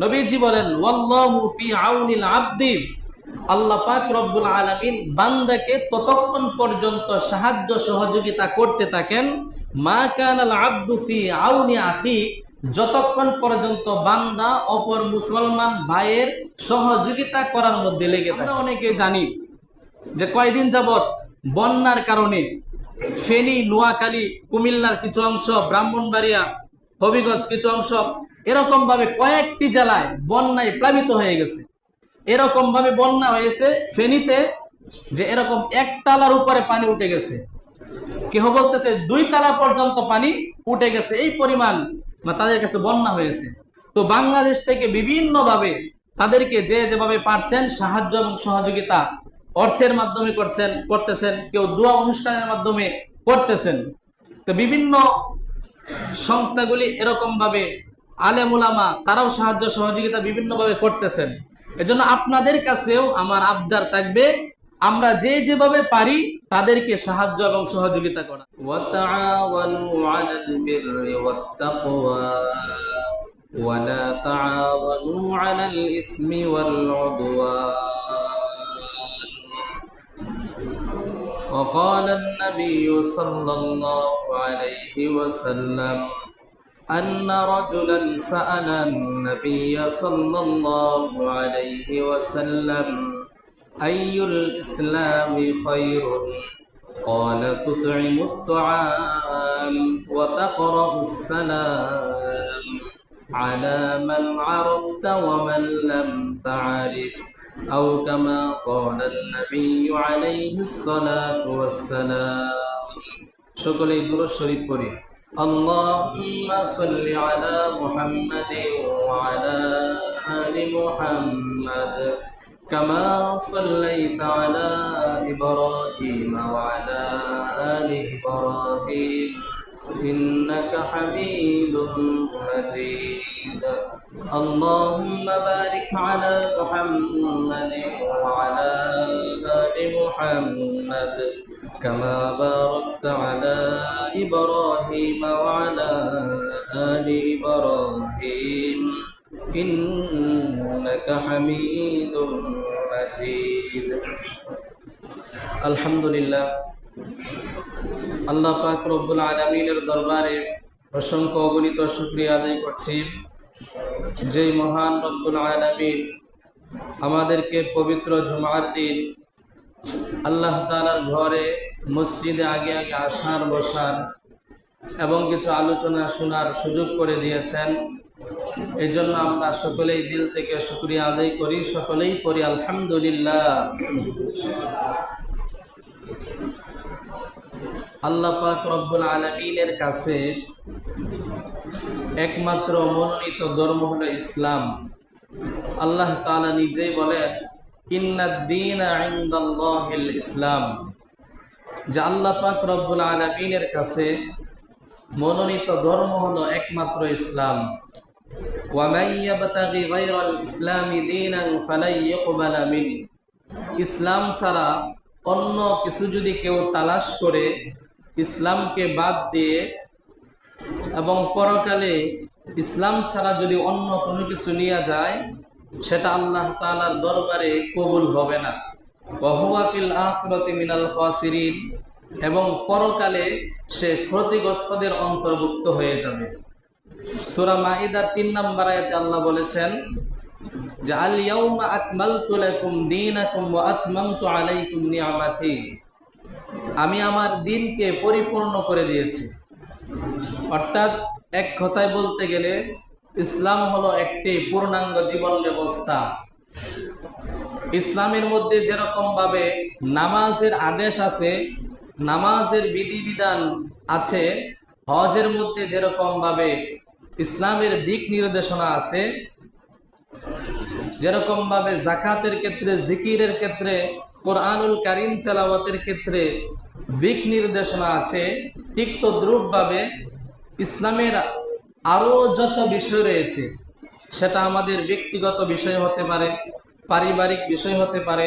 নবীজি বলেন ওয়াল্লাহু ফি আউনিল আবদি, আল্লাহ পাক রব্বুল আলামিন বান্দাকে ততক্ষণ পর্যন্ত সাহায্য সহযোগিতা করতে থাকেন মা কানাল আবদু ফি আউনি আখি, যতক্ষণ পর্যন্ত বান্দা অপর মুসলমান ভাইয়ের সহযোগিতা করার মধ্যে লেগে থাকে। আমরা অনেকে জানি যে কয়দিন যাবত বন্যার কারণে ফেনী, নোয়াখালী, কুমিল্লার কিছু অংশ, ব্রাহ্মণবাড়িয়া, হবিগঞ্জ কিছু অংশ, এরকম ভাবে কয়েকটি জেলায় বন্যায় প্লাবিত হয়ে গেছে। এরকম ভাবে বন্যা হয়েছে ফেনীতে যে এরকম একতলার উপরে পানি উঠে গেছে, কেহ বলতেছে 2 তলা পর্যন্ত পানি উঠে গেছে, এই পরিমাণ তাদের কাছে বন্যা হয়েছে। তো বাংলাদেশ থেকে বিভিন্ন ভাবে তাদেরকে যে যেভাবে পারছেন সাহায্য এবং সহযোগিতা অর্থের মাধ্যমে করতেছেন, কেউ দোয়া অনুষ্ঠানের মাধ্যমে করতেছেন। তো বিভিন্ন সংস্থাগুলি এরকম ভাবে আলেম উলামা তারাও সাহায্য সহযোগিতা বিভিন্ন ভাবে করতেছেন। এজন্য আপনাদের কাছেও আমার আবদার থাকবে, আমরা যে যেভাবে পারি তাদেরকে সাহায্য এবং সহযোগিতা করা। ওয়াতাআওয়ানু আলাল বিররি ওয়াত তাকওয়া ওয়া লা তাআওয়ানু আলাল ইসমি ওয়াল উদওয়ান। وقال النبي صلى الله عليه وسلم أن رجلا سأل النبي صلى الله عليه وسلم أي الإسلام خير؟ قال تطعم الطعام وتقرأ السلام على من عرفت ومن لم تعرف، أو كما قال النبي عليه الصلاة والسلام। সকলে দুরূদ শরীফ পড়ি। اللهم صل على محمد وعلى آل محمد كما صليت على إبراهيم وعلى آل إبراهيم إنك حميد مجيد. اللهم بارك على محمد وعلى آل محمد كما باركت على إبراهيم وعلى آل إبراهيم إنك حميد مجيد. الحمد لله। আল্লাহ পাক রব্বুল আলামিনের দরবারে অসংখ্য অগণিত শুকরিয়া আদায় করছি, যে মহান রব্বুল আলামিন আমাদেরকে পবিত্র জুমার দিন আল্লাহ তাআলার ঘরে মসজিদে আগে আগে আসার, বসার এবং কিছু আলোচনা শোনার সুযোগ করে দিয়েছেন। এই জন্য আমরা সকলেই দিল থেকে শুকরিয়া আদায় করি, সকলেই পড়ি আলহামদুলিল্লাহ। আল্লাহ পাক রব্বুল আলামিনের কাছে একমাত্র মনোনীত ধর্ম হলো ইসলাম। আল্লাহ তাআলা নিজেই বলেন ইন্নাদ-দীনা ইনদাল্লাহিল ইসলাম, যে আল্লাহ পাক রব্বুল আলামিনের কাছে মনোনীত ধর্ম হলো একমাত্র ইসলাম। ওয়া মান ইয়াবতাগি গায়রাল ইসলামি দীনান ফালাই ইউকবালা মিন, ইসলাম ছাড়া অন্য কিছু যদি কেউ তালাশ করে, ইসলামকে বাদ দিয়ে এবং পরকালে ইসলাম ছাড়া যদি অন্য কোনো কিছু নিয়ে যায়, সেটা আল্লাহ তাআলার দরবারে কবুল হবে না। ওয়া হুয়া ফিল আখিরাতি মিনাল খাসিরিন, এবং পরকালে সে ক্ষতিগ্রস্তদের অন্তর্ভুক্ত হয়ে যাবে। সূরা মাইদার 3 নম্বর আয়াতে আল্লাহ বলেছেন যে আল ইয়াউমা আকমালতু লাকুম দীনাকুম ওয়া আতমামতু আলাইকুম নি'মাতি, আমি আমার দিনকে পরিপূর্ণ করে দিয়েছি। অর্থাৎ এক কথায় বলতে গেলে ইসলাম হলো একটি পূর্ণাঙ্গ জীবন ব্যবস্থা। ইসলামের মধ্যে যেরকম ভাবে নামাজের আদেশ আছে, নামাজের বিধিবিধান আছে, হজের মধ্যে যেরকম ভাবে ইসলামের দিক নির্দেশনা আছে, যেরকম ভাবে যাকাতের ক্ষেত্রে, জিকিরের ক্ষেত্রে, কোরআনুল কারীম তেলাওয়াতের ক্ষেত্রে দিক নির্দেশনা আছে, ঠিক তদ্রূপ ভাবে ইসলামের আরো যত বিষয় রয়েছে, সেটা আমাদের ব্যক্তিগত বিষয় হতে পারে, পারিবারিক বিষয় হতে পারে,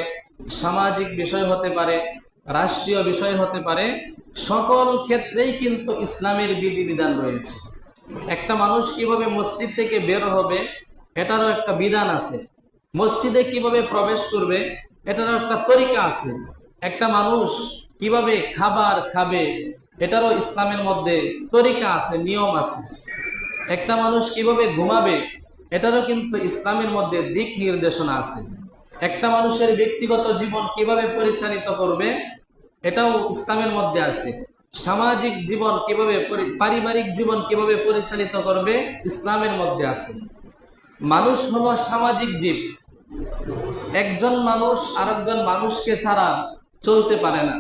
সামাজিক বিষয় হতে পারে, রাষ্ট্রীয় বিষয় হতে পারে, সকল ক্ষেত্রেই কিন্তু ইসলামের বিধিবিধান রয়েছে। একটা মানুষ কিভাবে মসজিদ থেকে বের হবে, এটারও একটা বিধান আছে। মসজিদে কিভাবে প্রবেশ করবে এটারও একটা তরিকা আছে। একটা মানুষ কিভাবে খাবার খাবে এটারও ইসলামের মধ্যে তরিকা আছে, নিয়ম আছে। একটা মানুষ কিভাবে ঘুমাবে এটারও কিন্তু ইসলামের মধ্যে দিক নির্দেশনা আছে। একটা মানুষের ব্যক্তিগত জীবন কিভাবে পরিচালিত করবে এটাও ইসলামের মধ্যে আছে। সামাজিক জীবন কিভাবে, পারিবারিক জীবন কিভাবে পরিচালিত করবে ইসলামের মধ্যে আছে। মানুষ হলো সামাজিক জীব। একজন মানুষ আরেকজন মানুষকে ছাড়া চলতে পারে না।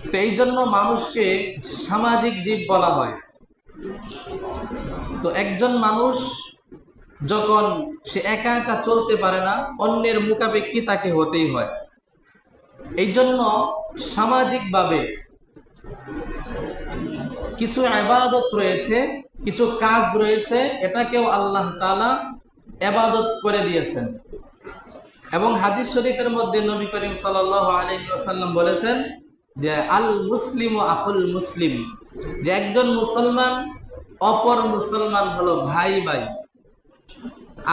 তো এই জন্য মানুষকে সামাজিক জীব বলা হয়। তো একজন মানুষ যখন সে একা একা চলতে পারে না, অন্যের মুখাপেক্ষী তাকে হতেই হয়। এই জন্য সামাজিকভাবে কিছু ইবাদত রয়েছে, কিছু কাজ রয়েছে, এটাকেও আল্লাহ তাআলা ইবাদত করে দিয়েছেন। এবং হাদিস শরীফের মধ্যে নবী করিম সাল্লাল্লাহু আলাইহি ওয়াসাল্লাম বলেছেন যে আল মুসলিমু আখুল মুসলিম, যে একজন মুসলমান অপর মুসলমান হলো ভাই ভাই।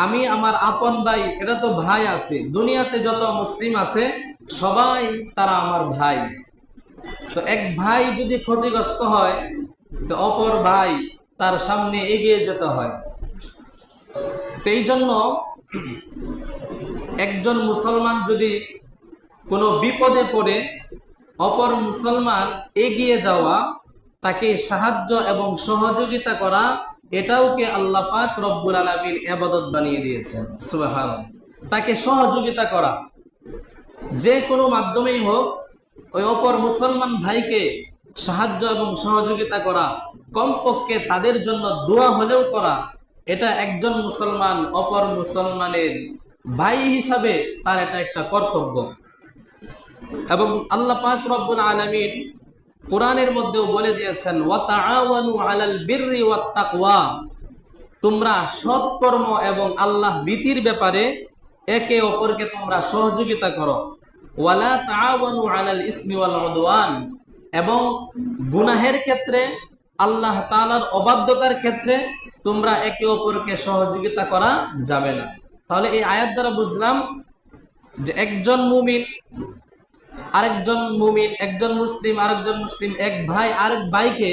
আমি আমার আপন ভাই, এটা তো ভাই আছে, দুনিয়াতে যত মুসলিম আছে সবাই তারা আমার ভাই। তো এক ভাই যদি ক্ষতিগ্রস্ত হয় তো অপর ভাই তার সামনে এগিয়ে যেতে হয়। তো এই জন্য একজন মুসলমান যদি কোনো বিপদে পড়ে অপর মুসলমান এগিয়ে যাওয়া, তাকে সাহায্য এবং সহযোগিতা করা, এটাওকে আল্লাহ পাক রব্বুল আলামিন ইবাদত বানিয়ে দিয়েছেন। সুবহানাল্লাহ। তাকে সহযোগিতা করা যে কোনো মাধ্যমেই হোক, ওই অপর মুসলমান ভাইকে সাহায্য এবং সহযোগিতা করা, কমপক্ষে তাদের জন্য দোয়া হলেও করা, এটা একজন মুসলমান অপর মুসলমানের ভাই হিসাবে তার এটা একটা কর্তব্য। এবং আল্লাহ পাক রব্বুল আলামিন কোরআনের মধ্যেও বলে দিয়েছেন ওয়া তাআওয়ানু আলাল বিররি ওয়াত তাকওয়া, তোমরা সৎকর্ম এবং আল্লাহ ভীতির ব্যাপারে একে অপরকে তোমরা সহযোগিতা করো। ওয়ালা তাআওয়ানু আলাল ইসমি ওয়াল উদওয়ান, এবং গুনাহের ক্ষেত্রে, আল্লাহ তাআলার অবাধ্যতার ক্ষেত্রে তোমরা একে অপরকে সহযোগিতা করা যাবে না। তাহলে এই আয়াত দ্বারা বুঝলাম যে একজন মুমিন আরেকজন মুমিন, একজন মুসলিম আরেকজন মুসলিম, এক ভাই আরেক ভাইকে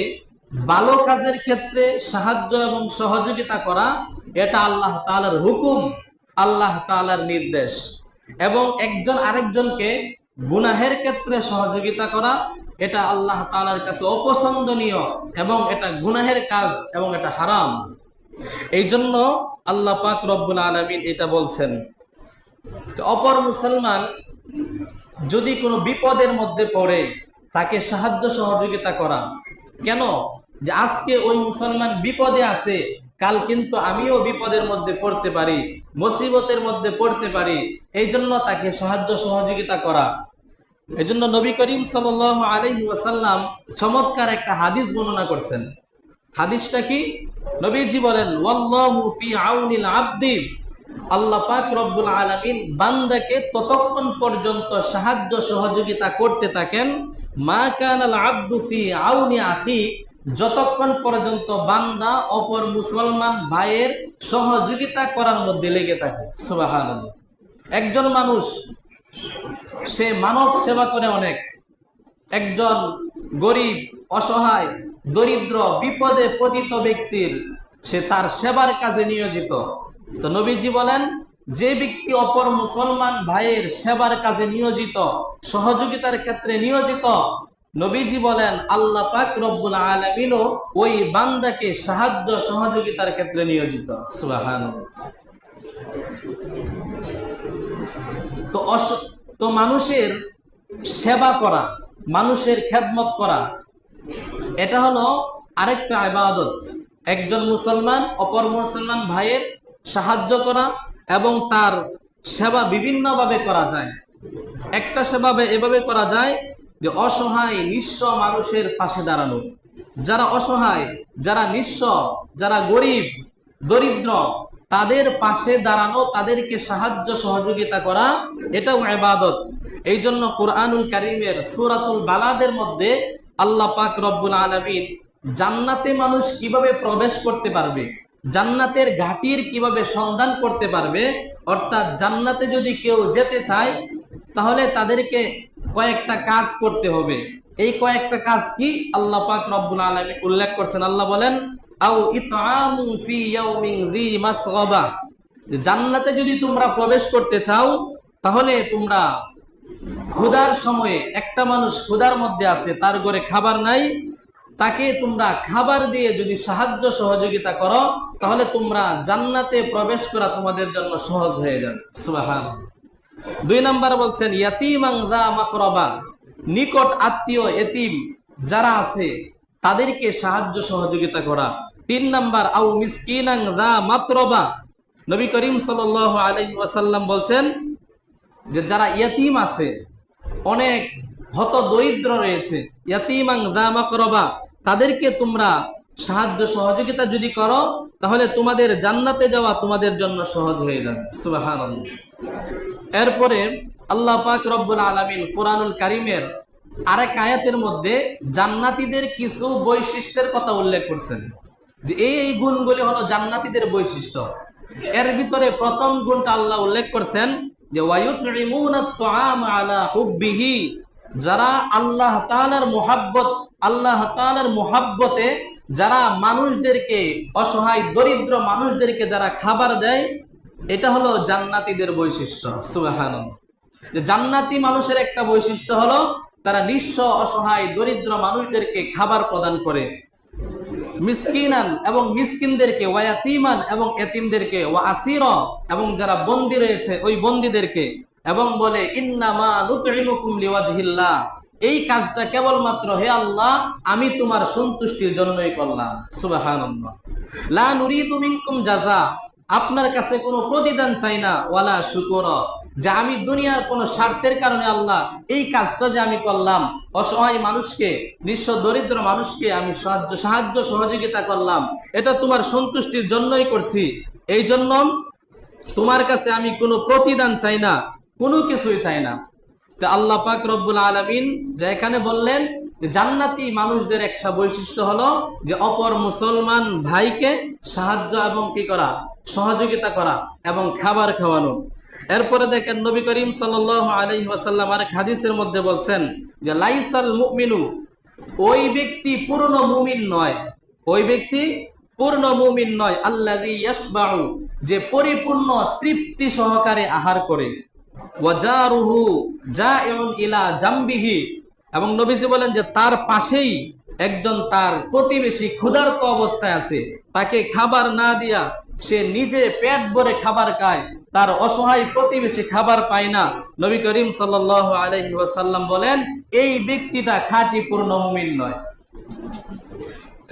ভালো কাজের ক্ষেত্রে সাহায্য এবং সহযোগিতা করা, এটা আল্লাহ তাআলার হুকুম, আল্লাহ তাআলার নির্দেশ। এবং একজন আরেকজনকে গুনাহের ক্ষেত্রে সহযোগিতা করা, এটা আল্লাহ তাআলার কাছে অপছন্দনীয় এবং এটা গুনাহের কাজ এবং এটা হারাম। এই জন্য আল্লাহ পাক রব্বুল আলামিন এটা বলছেন। অপর মুসলমান যদি কোনো বিপদের মধ্যে পড়ে তাকে সাহায্য সহযোগিতা করা। কেন? যে আজকে ওই মুসলমান বিপদে আছে, কাল কিন্তু আমিও বিপদের মধ্যে পড়তে পারি, মুসিবতের মধ্যে পড়তে পারি, এই জন্য তাকে সাহায্য সহযোগিতা করা। এই জন্য নবী করিম সাল্লাল্লাহু আলাইহি ওয়াসাল্লাম চমৎকার একটা হাদিস বর্ণনা করছেন। হাদিসটা কি? নবীজি বলেন ওয়াল্লাহু ফি আউনিল আবদি, আল্লাহ পাক রব্বুল আলামিন বান্দাকে ততক্ষণ পর্যন্ত সাহায্য সহযোগিতা করতে থাকেন, মা কানাল আবদু ফি আউনি আখি, যতক্ষণ পর্যন্ত বান্দা অপর মুসলমান ভাইয়ের সহযোগিতা করার মধ্যে লেগে থাকে। সুবহানাল্লাহ। একজন মানুষ সে মানব সেবা করে অনেক, একজন গরিব, অসহায়, দরিদ্র, বিপদে পতিত ব্যক্তির সে তার সেবার কাজে নিয়োজিত। তো নবীজি বলেন যে ব্যক্তি অপর মুসলমান ভাইয়ের সেবার কাজে নিয়োজিত, সহযোগিতার ক্ষেত্রে নিয়োজিত, নবীজি বলেন আল্লাহ পাক রব্বুল আলামিনও ওই বান্দাকে সাহায্য সহযোগিতার ক্ষেত্রে নিয়োজিত। সুবহানাল্লাহ। তো মানুষের সেবা করা, মানুষের খেদমত করা, এটা হলো আরেকটা ইবাদত। একজন মুসলমান অপর মুসলমান ভাইয়ের সাহায্য করা এবং তার সেবা বিভিন্নভাবে করা যায়। একটা সেবা এভাবে করা যায় যে অসহায় নিঃস্ব মানুষের পাশে দাঁড়ানো। যারা অসহায়, যারা নিঃস্ব, যারা গরিব দরিদ্র, তাদের পাশে দাঁড়ানো, তাদেরকে সাহায্য সহযোগিতা করা, এটাও ইবাদত। এই জন্য কুরআনুল কারীমের সূরাতুল বালাদের মধ্যে আল্লাহ পাক রব্বুল আলামিন জান্নাতে মানুষ কিভাবে প্রবেশ করতে পারবে জান্নাতের ঘাটির কিভাবে সন্ধান করতে পারবে, অর্থাৎ জান্নাতে যদি কেউ যেতে চায় তাহলে তাদেরকে কয়েকটা কাজ করতে হবে। এই কয়েকটা কাজ কি আল্লাহ পাক রব্বুল আলামিন উল্লেখ করছেন। আল্লাহ বলেন আও ইতআমু ফি ইয়াউমিন যী মাসগাবা, জান্নাতে যদি তোমরা প্রবেশ করতে চাও তাহলে তোমরা ক্ষুধার সময়ে, একটা মানুষ ক্ষুধার মধ্যে আছে, তার ঘরে খাবার নাই, তাকে তোমরা খাবার দিয়ে যদি সাহায্য সহযোগিতা করো তাহলে তোমরা জান্নাতে প্রবেশ করা তোমাদের জন্য সহজ হয়ে যাবে। সুবহানাল্লাহ। 2 নাম্বার বলছেন ইয়াতীমান যা মাকরাবা, নিকট আত্মীয় এতিম যারা আছে তাদেরকে সাহায্য সহযোগিতা করা। 3 নাম্বার আও মিসকিনান যা মাতরবা, নবী করিম সাল্লাল্লাহু আলাইহি ওয়াসাল্লাম বলছেন যে যারা ইয়াতীম আছে, অনেক হত দরিদ্র রয়েছে, ইয়াতীমান যা মাকরাবা, তাদেরকে তোমরা সাহায্য সহযোগিতা যদি করো তাহলে তোমাদের জান্নাতে যাওয়া তোমাদের জন্য সহজ হয়ে যাবে। সুবহানাল্লাহ। এরপরে আল্লাহ পাক রব্বুল আলামিন কুরআনুল কারীমের আরেক আয়াতের মধ্যে জান্নাতীদের কিছু বৈশিষ্ট্যের কথা উল্লেখ করছেন, যে এই গুণগুলি হলো জান্নাতীদের বৈশিষ্ট্য। এর ভিতরে প্রথম গুণটা আল্লাহ উল্লেখ করছেন যে ওয়ায়ুতঈমুনাত তুআম আলা হুব্বিহি, যারা আল্লাহ তাআলার মুহাব্বত, আল্লাহ তাআলার মুহাব্বতে যারা মানুষদেরকে, অসহায় দরিদ্র মানুষদেরকে যারা খাবার দেয়, এটা হলো জান্নাতীদের বৈশিষ্ট্য। সুবহানাল্লাহ। যে জান্নাতি মানুষের একটা বৈশিষ্ট্য হলো তারা নিঃস্ব, অসহায়, দরিদ্র মানুষদেরকে খাবার প্রদান করে। মিসকিনান এবং মিসকিনদেরকে, ওয়া ইয়াতীমান এবং এতিমদেরকে, ওয়া আসীরা এবং যারা বন্দী রয়েছে ওই বন্দীদেরকে, এবং বলে ইন্নামা নুতঈমুকুম লিওয়াজহিল্লাহ, এই কাজটা কেবলমাত্র হে আল্লাহ আমি তোমার সন্তুষ্টির জন্যই করলাম। সুবহানাল্লাহ। লা নুরিদু মিনকুম জাযা, আপনার কাছে কোনো প্রতিদান চাই না, ওয়ালা শুকুরা, যে আমি দুনিয়ার কোনো স্বার্থের কারণে আল্লাহ এই কাজটা যে আমি করলাম, অসহায় মানুষকে, নিঃস্ব দরিদ্র মানুষকে আমি সাহায্য সহযোগিতা করলাম, এটা তোমার সন্তুষ্টির জন্যই করছি, এই জন্য তোমার কাছে আমি কোনো প্রতিদান চাই না, কোনো কিছুই চাই না। তো আল্লাহ পাক রব্বুল আলামিন যে এখানে বললেন যে জান্নাতি মানুষদের একটা বৈশিষ্ট্য হলো যে অপর মুসলমান ভাইকে সাহায্য এবং কি করা, সহযোগিতা করা এবং খাবার খাওয়ানো। এরপরে দেখেন নবী করিম সাল্লাল্লাহু আলাইহি ওয়াসাল্লাম আরেক হাদিসের মধ্যে বলছেন যে লাইসাল মুমিনু, ওই ব্যক্তি পূর্ণ মুমিন নয়, ওই ব্যক্তি পূর্ণ মুমিন নয়, আল্লাযী ইয়াশবাউ, যে পরিপূর্ণ তৃপ্তি সহকারে আহার করে, ওয়াজারুহু জাইউন ইলা জামবিহি, এবং নবীজি বলেন যে তার পাশেই একজন তার প্রতিবেশী ক্ষুধার্ত অবস্থায় আছে, তাকে খাবার না দিয়া সে নিজে পেট ভরে খাবার খায়, তার অসহায় প্রতিবেশী খাবার পায় না। নবী করিম সাল্লাল্লাহু আলাইহি ওয়াসাল্লাম বলেন এই ব্যক্তিটা খাঁটি পূর্ণ মুমিন নয়।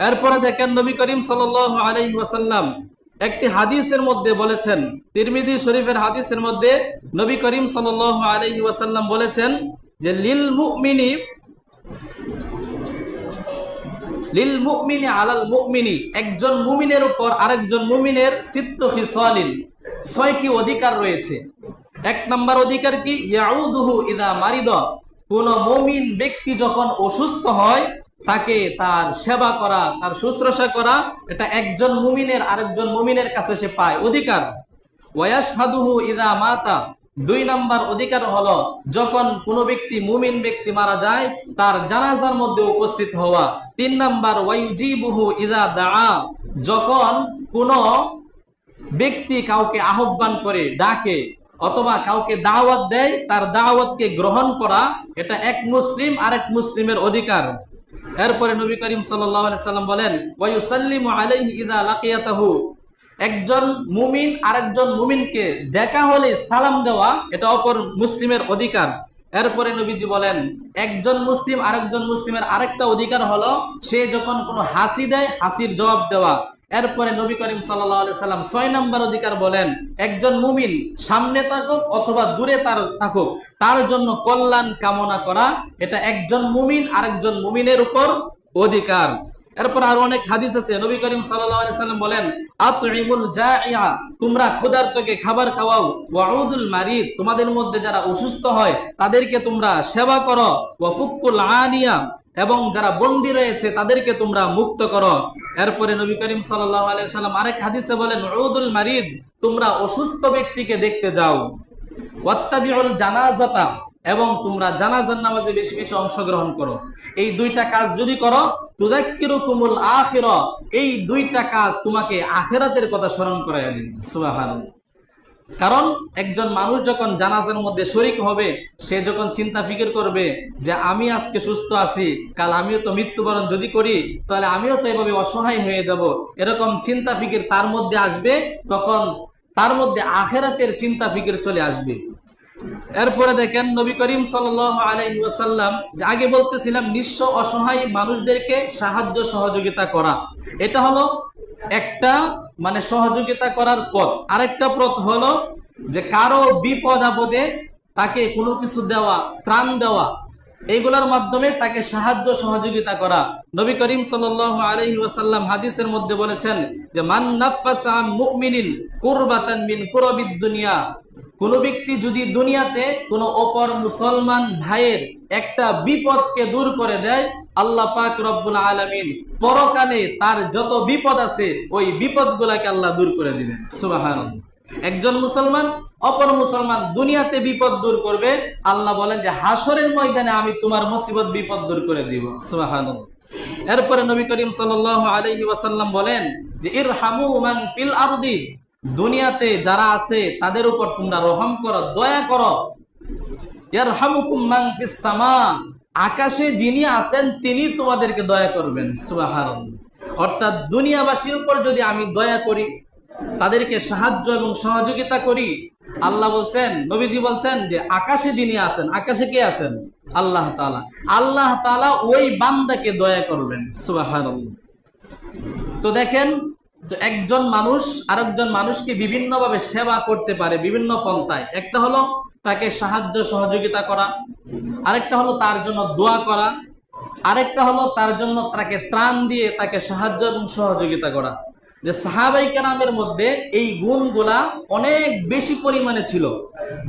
এরপরে দেখেন নবী করিম সাল্লাল্লাহু আলাইহি ওয়াসাল্লাম একটি হাদিসের মধ্যে বলেছেন, তিরমিজি শরীফের হাদিসের মধ্যে নবী করিম সাল্লাল্লাহু আলাইহি ওয়াসাল্লাম বলেছেন যে লিল মুমিনি আলাল মুমিনি, একজন মুমিনের উপর আরেকজন মুমিনের সিত্তু খিসালিন, 6টি অধিকার রয়েছে। 1 নম্বর অধিকার কি, ইয়াউদুহু ইযা মারিদা, কোন মুমিন ব্যক্তি যখন অসুস্থ হয় তাকে তার সেবা করা, তার শুশ্রূষা করা, এটা একজন মুমিনের আরেকজন মুমিনের কাছে সে পায় অধিকার। ওয়ায়াশহাদুহু ইযা মাতা, 2 নম্বর অধিকার হলো যখন কোনো ব্যক্তি, মুমিন ব্যক্তি মারা যায় তার জানাজার মধ্যে উপস্থিত হওয়া। 3 নম্বর ওয়ায়ুজিবুহু ইযা দাআ, যখন কোনো ব্যক্তি কাউকে আহ্বান করে, ডাকে অথবা কাউকে দাওয়াত দেয়, তার দাওয়াতকে গ্রহণ করা, এটা এক মুসলিম আরেক মুসলিমের অধিকার। এরপরে নবী করিম সাল্লাল্লাহু আলাইহি সাল্লাম বলেন ওয়ায়ুসাল্লিমু আলাইহি ইযা লাকিয়াতাহু, একজন মুমিন আরেকজন মুমিনকে দেখা হলে সালাম দেওয়া, এটা অপর মুসলিমের অধিকার। এরপরে নবীজি বলেন একজন মুসলিম আরেকজন মুসলিমের আরেকটা অধিকার হলো সে যখন কোনো হাসি দেয় হাসির জবাব দেওয়া। এরপরে নবী করিম সাল্লাল্লাহু আলাইহি সাল্লাম 6 নম্বর অধিকার বলেন একজন মুমিন সামনে থাকুক অথবা দূরে তার থাকুক তার জন্য কল্যাণ কামনা করা, এটা একজন মুমিন আরেকজন মুমিনের উপর অধিকার। এরপর আরো অনেক হাদিস আছে, নবী করিম সাল্লাল্লাহু আলাইহি সাল্লাম বলেন আতইমুল জাইয়া, তোমরা ক্ষুধার্তকে খাবার খাওয়াও, ওয়াউদুল মারিদ, তোমাদের মধ্যে যারা অসুস্থ হয় তাদেরকে তোমরা সেবা করো, ওয়া ফুকুল আনিয়া, এবং যারা বন্দী রয়েছে তাদেরকে তোমরা মুক্ত করো। এরপরে নবী করিম সাল্লাল্লাহু আলাইহি সাল্লাম আরেক হাদিসে বলেন, উদুল মারিদ, তোমরা অসুস্থ ব্যক্তিকে দেখতে যাও। ওয়াত্তাবিউল জানাজাতা, এবং তোমরা জানাজার নামাজে বেশি বেশি অংশগ্রহণ করো। এই দুইটা কাজ যদি করো, তুযাক্কিরুকুমুল আখিরা, এই দুইটা কাজ তোমাকে আখিরাতের কথা স্মরণ করাইয়া দিবে। সুবহানাল্লাহ। কারণ একজন মানুষ যখন জানাজার মধ্যে শরীক হবে, সে যখন চিন্তা ফিকির করবে যে আমি আজকে সুস্থ আছি, কাল আমিও তো মৃত্যুবরণ যদি করি তাহলে আমিও তো এভাবে অসহায় হয়ে যাব, এরকম চিন্তা ফিকির তার মধ্যে আসবে, তখন তার মধ্যে আখিরাতের চিন্তা ফিকির চলে আসবে। এরপরে দেখেন নবী করিম সাল্লাল্লাহু আলাইহি ওয়াসাল্লাম, আগে বলতেছিলাম নিঃস্ব অসহায় মানুষদেরকে সাহায্য সহযোগিতা করা, এটা হলো একটা মানে সহযোগিতা করার পথ। আরেকটা পথ হলো যে কারো বিপদ আপদে তাকে কোনো কিছু দেওয়া, ত্রাণ দেওয়া, এইগুলোর মাধ্যমে তাকে সাহায্য সহযোগিতা করা। নবী করিম সাল্লাল্লাহু আলাইহি ওয়াসাল্লাম হাদিসের মধ্যে বলেছেন যে মান নাফাসা আন মুমিনিন কুরবাতান মিন কুরাবিদ দুনিয়া, কোন ব্যক্তি যদি দুনিয়াতে কোন অপর মুসলমান ভাইয়ের একটা বিপদকে দূর করে দেয়, আল্লাহ পাক রব্বুল আলামিন পরকালে তার যত বিপদ আছে ওই বিপদগুলোকে আল্লাহ দূর করে দিবেন। সুবহানাল্লাহ। একজন মুসলমান অপর মুসলমান দুনিয়াতে বিপদ দূর করবে, আল্লাহ বলেন যে হাসরের ময়দানে আমি তোমার মুসিবত বিপদ দূর করে দিব। সুবহানাল্লাহ। এরপরে নবী করিম সাল্লাল্লাহু আলাইহি ওয়াসাল্লাম বলেন যে ইরহামু মান ফিল আরদি, দুনিয়াতে যারা আছে তাদের উপর তোমরা রহম করো, দয়া করো। ইয়ারহামুকুম মান ফিস সামা, আকাশে যিনি আছেন তিনি তোমাদেরকে দয়া করবেন। সুবহানাল্লাহ। অর্থাৎ দুনিয়াবাসীর উপর যদি আমি দয়া করি, তাদেরকে সাহায্য এবং সহযোগিতা করি, আল্লাহ বলছেন, নবীজি বলছেন যে আকাশে যিনি আছেন, আকাশে কে আছেন? আল্লাহ তাআলা। আল্লাহ তাআলা ওই বান্দাকে দয়া করবেন। সুবহানাল্লাহ। তো দেখেন, একজন মানুষ আরেকজন মানুষকে বিভিন্নভাবে সেবা করতে পারে বিভিন্ন পন্থায়। একটা হলো তাকে সাহায্য সহযোগিতা করা, আরেকটা হলো তার জন্য দোয়া করা, আরেকটা হলো তার জন্য তাকে ত্রাণ দিয়ে তাকে সাহায্য এবং সহযোগিতা করা। যে সাহাবায়ে কেরামের মধ্যে এই গুণগুলা অনেক বেশি পরিমাণে ছিল,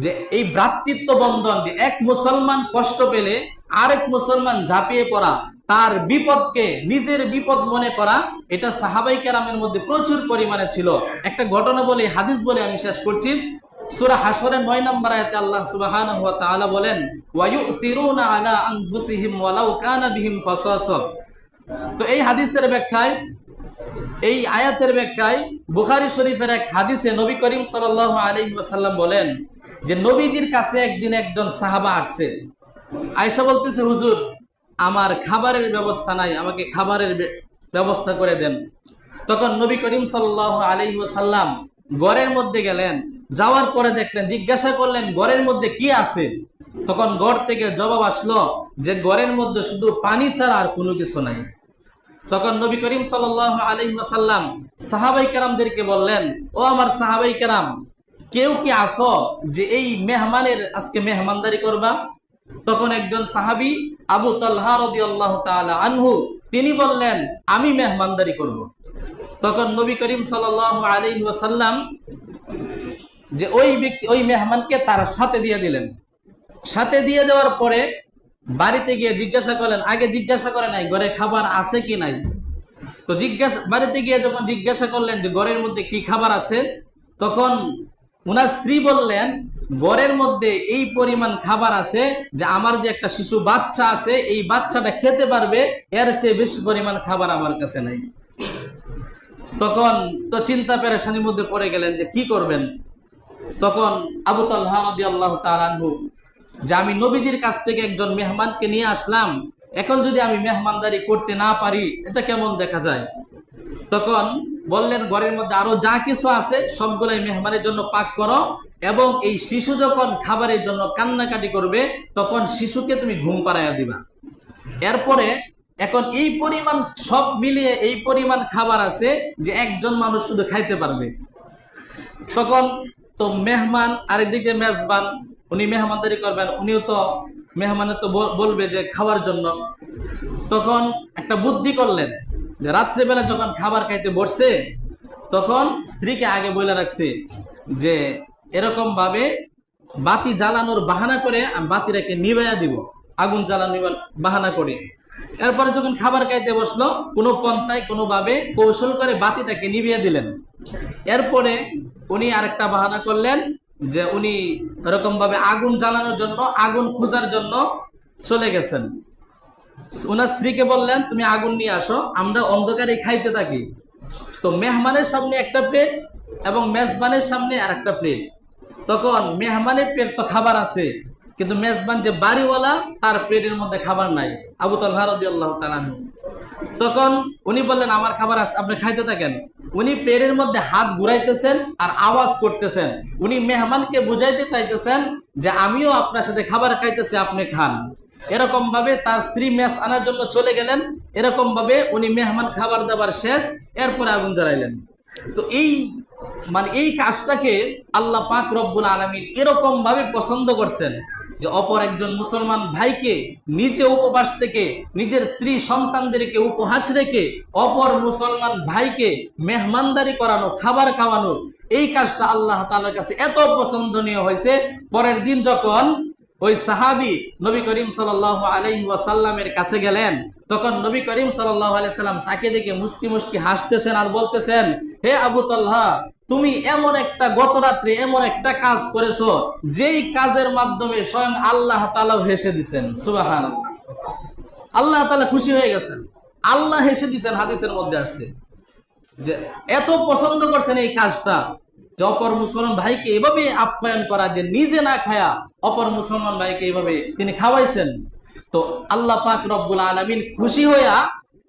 যে এই ভ্রাতৃত্ব বন্ধন, যে এক মুসলমান কষ্ট পেলে আরেক মুসলমান ঝাঁপিয়ে পড়া, তার বিপদকে নিজের বিপদ মনে করা, এটা সাহাবায়ে কেরামের মধ্যে প্রচুর পরিমাণে ছিল। একটা ঘটনা বলে, হাদিস বলে আমি শেষ করছি। সূরা হাশরের 9 নম্বর আয়াতে আল্লাহ সুবহানাহু ওয়া তাআলা বলেন, ওয়া ইউসিরুনা আলা আনফুসিহিম ওয়ালাউ কানা বিহিম খাসাসা। তো এই হাদিসের ব্যাখ্যায়, এই আয়াতের ব্যাখ্যায় বুখারী শরীফের এক হাদিসে নবী করিম সাল্লাল্লাহু আলাইহি ওয়াসাল্লাম বলেন যে নবীজির কাছে একদিন একজন সাহাবা আসছে। আয়েশা বলতেছে, হুজুর আমার খাবারের ব্যবস্থা নাই, আমাকে খাবারের ব্যবস্থা করে দেন। তখন নবী করিম সাল্লাল্লাহু আলাইহি ওয়াসাল্লাম ঘরের মধ্যে গেলেন, যাওয়ার পরে দেখলেন, জিজ্ঞাসা করলেন ঘরের মধ্যে কি আছে। তখন ঘর থেকে জবাব আসলো যে ঘরের মধ্যে শুধু পানি ছাড়া আর কোনো কিছু নাই। তখন নবী করিম সাল্লাল্লাহু আলাইহি ওয়াসাল্লাম সাহাবায়ে কেরামদেরকে বললেন, ও আমার সাহাবায়ে কেরাম, কেউ কি আসো যে এই মেহমানের আজকে মেহমানদারি করবা? তখন একজন সাহাবী আবু তালহা রাদিয়াল্লাহু তাআলা আনহু, তিনি বললেন আমি মেহমানদারি করব। তখন নবী করিম সাল্লাল্লাহু আলাইহি ওয়াসাল্লাম যে ওই ব্যক্তি, ওই মেহমানকে তার সাথে দিয়ে দিলেন। সাথে দিয়ে দেওয়ার পরে বাড়িতে গিয়ে জিজ্ঞাসা করলেন, আগে জিজ্ঞাসা করে নাই ঘরে খাবার আছে কি নাই। তো বাড়িতে গিয়ে যখন জিজ্ঞাসা করলেন যে ঘরের মধ্যে কি খাবার আছে, তখন উনার স্ত্রী বললেন ঘরের মধ্যে এই পরিমাণ খাবার আছে যে আমার যে একটা শিশু বাচ্চা আছে, এই বাচ্চাটা খেতে পারবে, এর চেয়ে বেশি পরিমাণ খাবার আমার কাছে নাই। তখন তো চিন্তা পেরেশানির মধ্যে পড়ে গেলেন যে কি করবেন। তখন আবু তালহা রাদিয়াল্লাহু তাআলা আনহু, যে আমি নবীজির কাছ থেকে একজন মেহমানকে নিয়ে আসলাম, এখন যদি আমি মেহমানদারি করতে না পারি এটা কেমন দেখা যায়। তখন বললেন ঘরের মধ্যে আরো যা কিছু আছে সবগুলাই মেহমানের জন্য পাক করো, এবং এই শিশু যখন খাবারের জন্য কান্নাকাটি করবে তখন শিশুকে তুমি ঘুম পাড়াইয়া দিবা। এরপরে এখন এই পরিমাণ সব মিলিয়ে এই পরিমাণ খাবার আছে যে একজন মানুষ শুধু খাইতে পারবে। তখন তো মেহমান আর এদিকে মেজবান, উনি মেহমানদারি করবেন, উনিও তো মেহমানের তো বলবে যে খাওয়ার জন্য। তখন একটা বুদ্ধি করলেন যে রাত্রেবেলা যখন খাবার খাইতে বসছে তখন স্ত্রীকে আগে বলে রাখছে যে এরকম ভাবে বাতি জ্বালানোর বাহানা করে আমি বাতিটাকে নিভাইয়া দিব, আগুন জ্বালানোর বাহানা করে। এরপরে যখন খাবার খাইতে বসলো, কোনো পন্থায় কোনোভাবে কৌশল করে বাতিটাকে নিভিয়ে দিলেন। এরপরে উনি আরেকটা বাহানা করলেন যে উনি এরকম ভাবে আগুন জ্বালানোর জন্য, আগুন খোঁজার জন্য চলে গেছেন। ওনার স্ত্রীকে বললেন তুমি আগুন নিয়ে আসো, আমরা অন্ধকারে খাইতে থাকি। তো মেহমানের সামনে একটা প্লেট এবং মেজবানের সামনে আর একটা প্লেট। তখন মেহমানের প্লেট তো খাবার আছে, কিন্তু মেজবান যে বাড়িওয়ালা তার প্লেটের মধ্যে খাবার নাই, আবু তালহা রাদিয়াল্লাহু তাআলা আনহু। তখন উনি বললেন আমার খাবার আছে, আপনি খাইতে থাকেন। উনি প্লেটের মধ্যে হাত ঘুরাইতেছেন আর আওয়াজ করতেছেন। উনি মেহমানকে বুঝাইতে চাইতেছেন যে আমিও আপনার সাথে খাবার খাইতেছি, আপনি খান। এরকম ভাবে তার স্ত্রী মেস আনার জন্য চলে গেলেন। এরকম ভাবে উনি মেহমান খাবার দাবার শেষ, এরপরে আগুন জ্বালাইলেন। তো এই কাজটাকে আল্লাহ পাক রব্বুল আলামিন এরকম ভাবে পছন্দ করছেন যে অপর একজন মুসলমান ভাইকে নিজে উপবাস থেকে নিজের স্ত্রী সন্তানদেরকে উপহাস রেখে অপর মুসলমান ভাইকে মেহমানদারি করানো, খাবার খাওয়ানো, এই কাজটা আল্লাহ তাআলার কাছে এত পছন্দনীয় হয়েছে। পরের দিন যখন ওই সাহাবী নবী করিম সাল্লাল্লাহু আলাইহি ওয়াসাল্লামের কাছে গেলেন, তখন নবী করিম সাল্লাল্লাহু আলাইহি সাল্লাম তাকে দেখে মুস্কি মুস্কি হাসতেছেন আর বলতেছেন, হে আবু তালহা, তুমি এমন একটা গত রাত্রে এমন একটা কাজ করেছো যেই কাজের মাধ্যমে স্বয়ং আল্লাহ তাআলা হেসে দিয়েছেন। সুবহানাল্লাহ, আল্লাহ তাআলা খুশি হয়ে গেছেন, আল্লাহ হেসে দিয়েছেন। হাদিসের মধ্যে আসছে যে এত পছন্দ করছেন এই কাজটা, যে অপর মুসলমান ভাইকে এভাবে আপ্যায়ন করা, যে নিজে না খায়া অপর মুসলমান ভাইকে এইভাবে তিনি খাওয়াইছেন। তো আল্লাহ পাক রব্বুল আলামিন খুশি হইয়া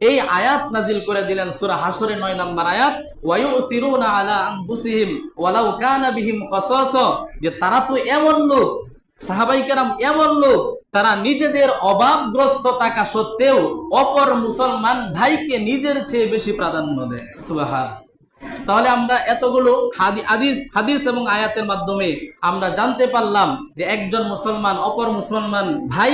এই আয়াত নাজিল করে দিলেন সূরা হাসরের 9 নম্বর আয়াত, ওয়ায়ুসিরুনা আলা আনফুসিহিম ওয়ালাউ কানা বিহিম খাসাসা, যে তারা তো এমন লোক, সাহাবায়ে কেরাম এমন লোক, তারা নিজেদের অভাবগ্রস্ত থাকা সত্ত্বেও অপর মুসলমান ভাইকে নিজের চেয়ে বেশি প্রাধান্য দেয়। সুবহানাল্লাহ। তাহলে আমরা এতগুলো হাদিস এবং আয়াতের মাধ্যমে আমরা জানতে পারলাম যে একজন মুসলমান অপর মুসলমান ভাই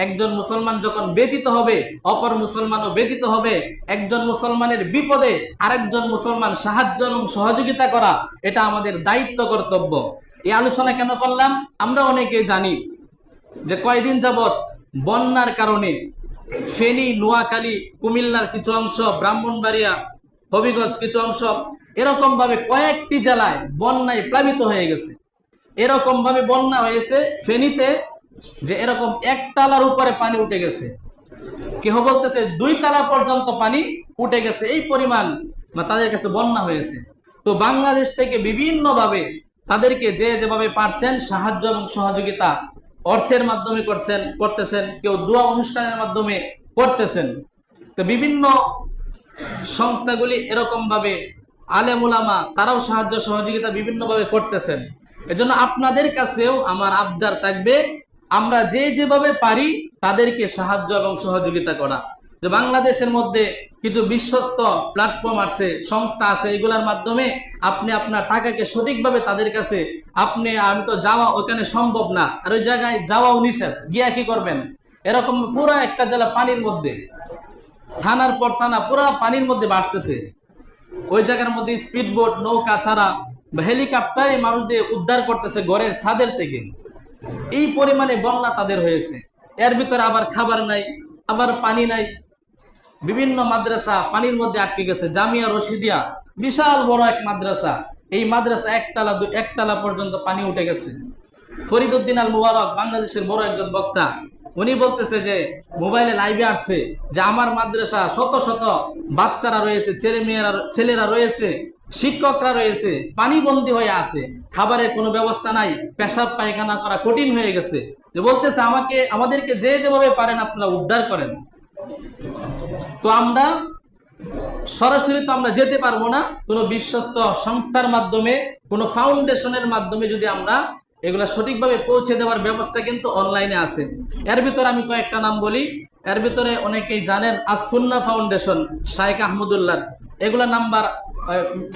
একজন মুসলমান যখন ব্যতীত হবে, অপর মুসলমানও ব্যতীত হবে। একজন মুসলমানের বিপদে আরেকজন মুসলমান সাহায্য এবং সহযোগিতা করা, এটা আমাদের দায়িত্ব, কর্তব্য। এই আলোচনা কেন করলাম? আমরা অনেকে জানি যে কয়দিন যাবত বন্যার কারণে ফেনী, নোয়াখালী, কুমিল্লার কিছু অংশ, ব্রাহ্মণবাড়িয়া, হবিগঞ্জ কিছু অংশ, এরকম ভাবে কয়েকটি জেলায় বন্যায় প্লাবিত হয়ে গেছে। এরকম ভাবে বন্যা হয়েছে ফেনীতে যে এরকম একতলার উপরে পানি উঠে গেছে, কেহ বলতেছে 2 তলা পর্যন্ত পানি উঠে গেছে, এই পরিমাণ তাদের কাছে বন্যা হয়েছে। তো বাংলাদেশ থেকে বিভিন্ন ভাবে তাদেরকে যে যেভাবে পারছেন সাহায্য এবং সহযোগিতা অর্থের মাধ্যমে করতেছেন, কেউ দোয়া অনুষ্ঠানের মাধ্যমে করতেছেন। তো বিভিন্ন সংস্থাগুলি এরকম ভাবে, আলেম উলামা তারাও সাহায্য সহযোগিতা বিভিন্ন ভাবে করতেছেন। এজন্য আপনাদের কাছেও আমার আবদার থাকবে, আমরা যে যেভাবে পারি তাদেরকে সাহায্য এবং সহযোগিতা করা। যে বাংলাদেশের মধ্যে কিছু বিশ্বস্ত প্ল্যাটফর্ম আছে, সংস্থা আছে, এগুলোর মাধ্যমে আপনি আপনার টাকাকে সঠিকভাবে তাদের কাছে, আমি তো যাওয়া ওখানে সম্ভব না, আর ওই জায়গায় যাওয়াও নিষেধ, গিয়া কি করবেন? এরকম পুরো একটা জেলা পানির মধ্যে, থানার পর থানা পুরো পানির মধ্যে ভাসতেছে, ওই জায়গার মধ্যে স্পিড বোট, নৌকা ছাড়া বা হেলিকপ্টারে মানুষদের উদ্ধার করতেছে ঘরের ছাদের থেকে। এই পরিমাণে বন্যা তাদের হয়েছে। এর ভিতরে আবার খাবার নাই, আবার পানি নাই। বিভিন্ন মাদ্রাসা পানির মধ্যে আটকে গেছে। জামিয়া রশিদিয়া বিশাল বড় এক মাদ্রাসা, এই মাদ্রাসা একতলা পর্যন্ত পানি উঠে গেছে। ফরিদউদ্দিন আল মুবারক বাংলাদেশের বড় একজন বক্তা, উনি বলতেছে যে মোবাইলে লাইভে আসছে যে আমার মাদ্রাসা শত শত বাচ্চারা রয়েছে, ছেলেরা রয়েছে, শিক্ষকরা রয়েছে, পানিবন্দী হয়ে আছে, খাবারের কোনো ব্যবস্থা নাই, পেশাব পায়খানা করা কঠিন হয়ে গেছে। যে বলতেছে আমাদেরকে যে যেভাবে পারেন আপনারা উদ্ধার করেন। তো আমরা সরাসরি তো আমরা যেতে পারবো না, কোনো বিশ্বস্ত সংস্থার মাধ্যমে, কোনো ফাউন্ডেশনের মাধ্যমে যদি আমরা এগুলা সঠিকভাবে পৌঁছে দেওয়ার ব্যবস্থা কিন্তু অনলাইনে আছে। এর ভিতরে আমি কয়েকটা নাম বলি। এর ভিতরে অনেকেই জানেন আস-সুন্নাহ ফাউন্ডেশন, শাইখ আহমদুল্লাহ, এগুলা নাম্বার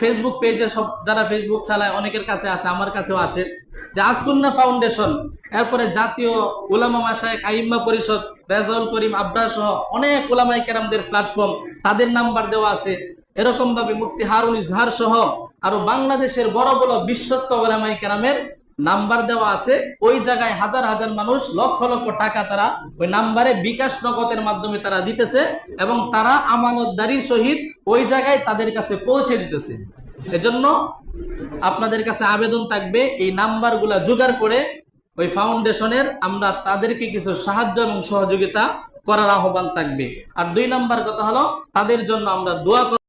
ফেসবুক পেজে সব যারা ফেসবুক চালায় অনেকের কাছে আছে, আমার কাছেও আছে, যে আস-সুন্নাহ ফাউন্ডেশন। এরপরে জাতীয় উলামা মাশায়েখ আইম্মা পরিষদ, রেজাউল করিম আবরার সহ অনেক উলামায়ে কেরামদের প্ল্যাটফর্ম, তাদের নাম্বার দেওয়া আছে। এরকম ভাবে মুফতি হারুন ইজহার সহ আরো বাংলাদেশের বড় বড় বিশ্বস্ত উলামায়ে কেরামের নাম্বার দেওয়া আছে, ওই জায়গায় হাজার হাজার মানুষ লক্ষ লক্ষ টাকা তারা ওই নাম্বারে বিকাশ নগদের মাধ্যমে তারা দিতেছে এবং তারা আমানতদারির সহিত ওই জায়গায় তাদের কাছে পৌঁছে দিতেছে। এজন্য আপনাদের কাছে আবেদন থাকবে এই নাম্বারগুলা জোগাড় করে ওই ফাউন্ডেশনের আমরা তাদেরকে কিছু সাহায্য এবং সহযোগিতা করার আহ্বান থাকবে। আর 2 নাম্বার কথা হলো তাদের জন্য আমরা দোয়া